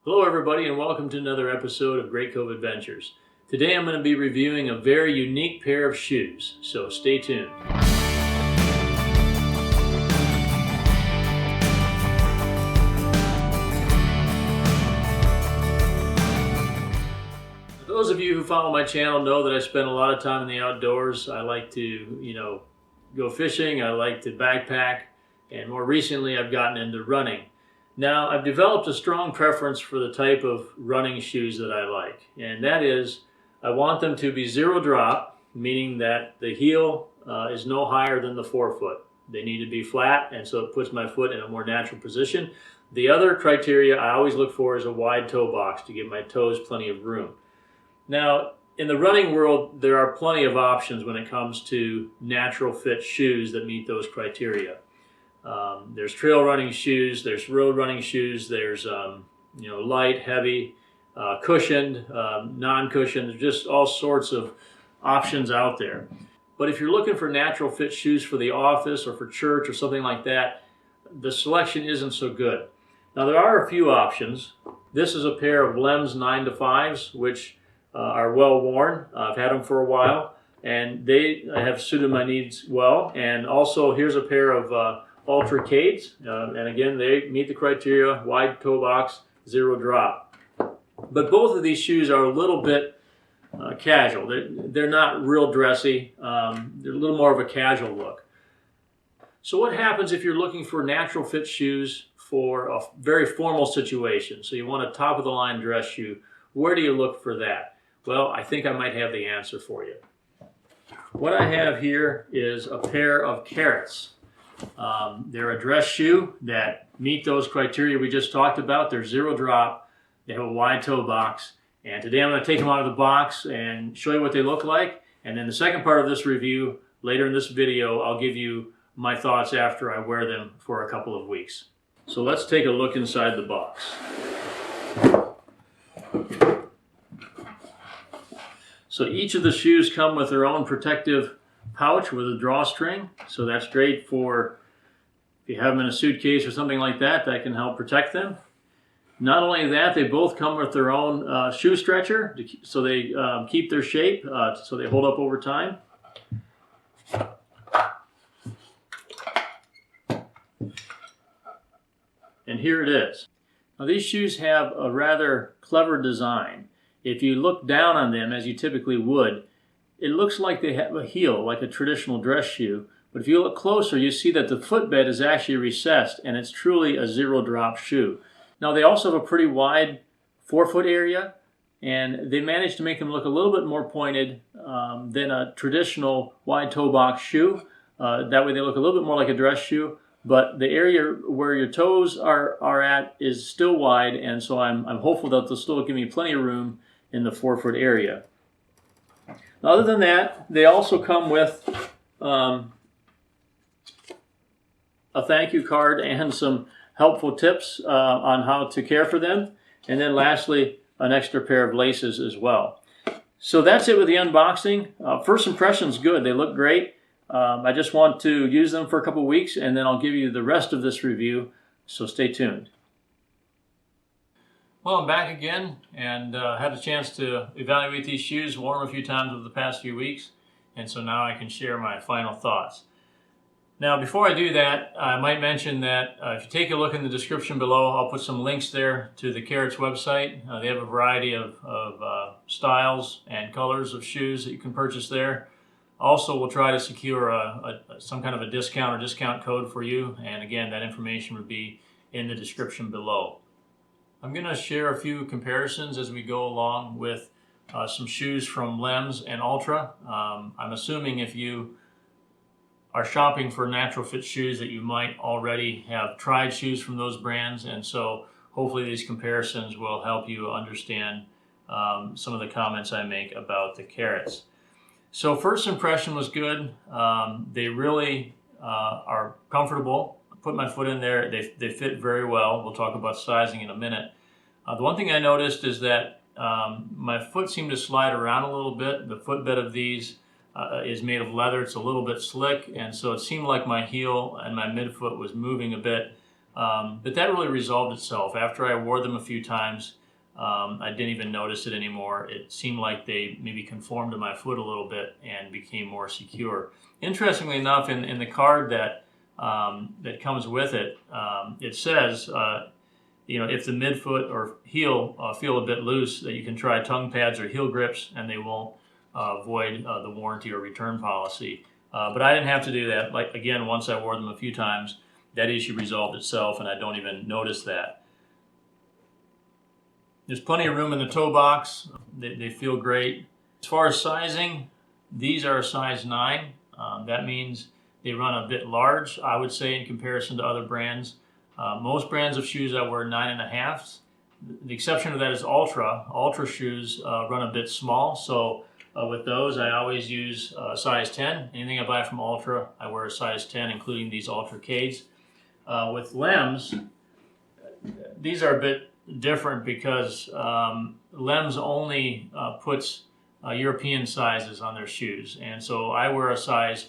Hello everybody and welcome to another episode of Great Cove Adventures. Today I'm going to be reviewing a very unique pair of shoes, so stay tuned. Those of you who follow my channel know that I spend a lot of time in the outdoors. I like to, go fishing, I like to backpack, and more recently I've gotten into running. Now, I've developed a strong preference for the type of running shoes that I like, and that is, I want them to be zero drop, meaning that the heel is no higher than the forefoot. They need to be flat, and so it puts my foot in a more natural position. The other criteria I always look for is a wide toe box to give my toes plenty of room. Now, in the running world, there are plenty of options when it comes to natural fit shoes that meet those criteria. There's trail running shoes, there's road running shoes, there's light, heavy, cushioned, non-cushioned. There's just all sorts of options out there. But if you're looking for natural fit shoes for the office or for church or something like that, the selection isn't so good. Now there are a few options. This is a pair of Lem's 9-to-5s, which are well worn. I've had them for a while, and they have suited my needs well. And also here's a pair of Ultra Carets, and again they meet the criteria: wide toe box, zero drop. But both of these shoes are a little bit casual. They're not real dressy. They're a little more of a casual look. So what happens if you're looking for natural fit shoes for a very formal situation? So you want a top of the line dress shoe. Where do you look for that? Well, I think I might have the answer for you. What I have here is a pair of Carets. They're a dress shoe that meet those criteria we just talked about. They're zero drop, they have a wide toe box, and today I'm going to take them out of the box and show you what they look like. And then the second part of this review, later in this video, I'll give you my thoughts after I wear them for a couple of weeks. So let's take a look inside the box. So each of the shoes come with their own protective pouch with a drawstring, so that's great for if you have them in a suitcase or something like that. That can help protect them. Not only that, they both come with their own shoe stretcher, so they keep their shape, so they hold up over time. And here it is. Now these shoes have a rather clever design. If you look down on them, as you typically would, it looks like they have a heel, like a traditional dress shoe. But if you look closer, you see that the footbed is actually recessed, and it's truly a zero-drop shoe. Now, they also have a pretty wide forefoot area, and they managed to make them look a little bit more pointed than a traditional wide toe box shoe. That way they look a little bit more like a dress shoe, but the area where your toes are at is still wide, and so I'm hopeful that they'll still give me plenty of room in the forefoot area. Other than that, they also come with a thank you card and some helpful tips on how to care for them. And then lastly, an extra pair of laces as well. So that's it with the unboxing. First impression's good. They look great. I just want to use them for a couple weeks, and then I'll give you the rest of this review, so stay tuned. Well, I'm back again and had a chance to evaluate these shoes, wore them a few times over the past few weeks, and so now I can share my final thoughts. Now, before I do that, I might mention that if you take a look in the description below, I'll put some links there to the Carets website. They have a variety of styles and colors of shoes that you can purchase there. Also, we'll try to secure some kind of a discount or discount code for you, and again, that information would be in the description below. I'm going to share a few comparisons as we go along with some shoes from Lem's and Ultra. I'm assuming if you are shopping for natural fit shoes that you might already have tried shoes from those brands, and so hopefully these comparisons will help you understand some of the comments I make about the Carets. So first impression was good. They really are comfortable. Put my foot in there, they fit very well. We'll talk about sizing in a minute. The one thing I noticed is that my foot seemed to slide around a little bit. The footbed of these is made of leather. It's a little bit slick, and so it seemed like my heel and my midfoot was moving a bit But that really resolved itself. After I wore them a few times, I didn't even notice it anymore. It seemed like they maybe conformed to my foot a little bit and became more secure. Interestingly enough, in the card that comes with it, it says, if the midfoot or heel feel a bit loose, that you can try tongue pads or heel grips, and they won't void the warranty or return policy. But I didn't have to do that. Like, again, once I wore them a few times, that issue resolved itself, and I don't even notice that. There's plenty of room in the toe box. They feel great. As far as sizing, these are a size 9. That means they run a bit large, I would say, in comparison to other brands. Most brands of shoes I wear 9.5. The exception to that is Ultra. Ultra shoes run a bit small, so with those I always use size 10. Anything I buy from Ultra, I wear a size 10, including these Ultra Carets. With Lems, these are a bit different because Lems only puts European sizes on their shoes, and so I wear a size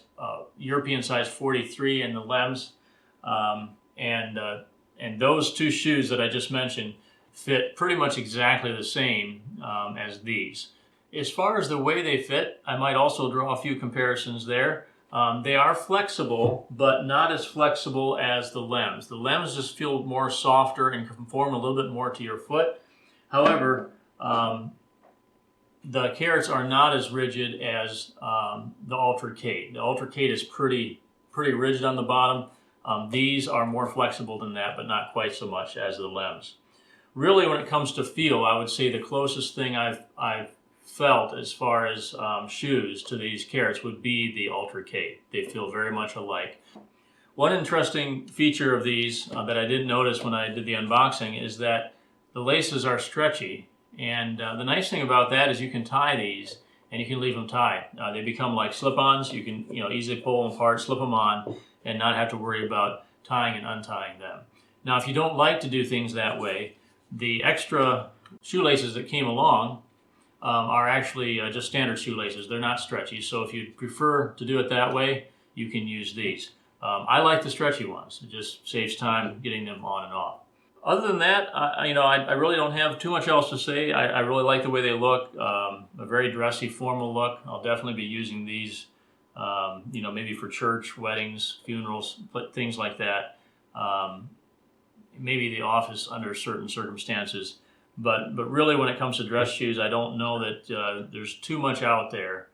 European size 43 in the Lems, and those two shoes that I just mentioned fit pretty much exactly the same as these. As far as the way they fit, I might also draw a few comparisons there. They are flexible, but not as flexible as the Lems. The Lems just feel more softer and conform a little bit more to your foot. However, the Carets are not as rigid as the Ultra Caret. The Ultra Caret is pretty rigid on the bottom. These are more flexible than that, but not quite so much as the Lems. Really, when it comes to feel, I would say the closest thing I've felt as far as shoes to these Carets would be the Ultra Caret. They feel very much alike. One interesting feature of these that I didn't notice when I did the unboxing is that the laces are stretchy, and the nice thing about that is you can tie these and you can leave them tied. They become like slip-ons. You can easily pull them apart, slip them on, and not have to worry about tying and untying them. Now, if you don't like to do things that way, the extra shoelaces that came along are actually just standard shoelaces. They're not stretchy, so if you prefer to do it that way, you can use these. I like the stretchy ones. It just saves time getting them on and off. Other than that, I really don't have too much else to say. I really like the way they look. A very dressy, formal look. I'll definitely be using these, maybe for church, weddings, funerals, things like that. Maybe the office under certain circumstances. But really, when it comes to dress shoes, I don't know that there's too much out there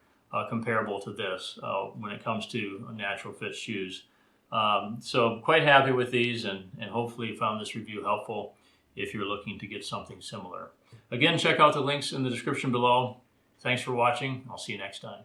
comparable to this when it comes to natural fit shoes. So quite happy with these, and hopefully you found this review helpful if you're looking to get something similar. Again, check out the links in the description below. Thanks for watching. I'll see you next time.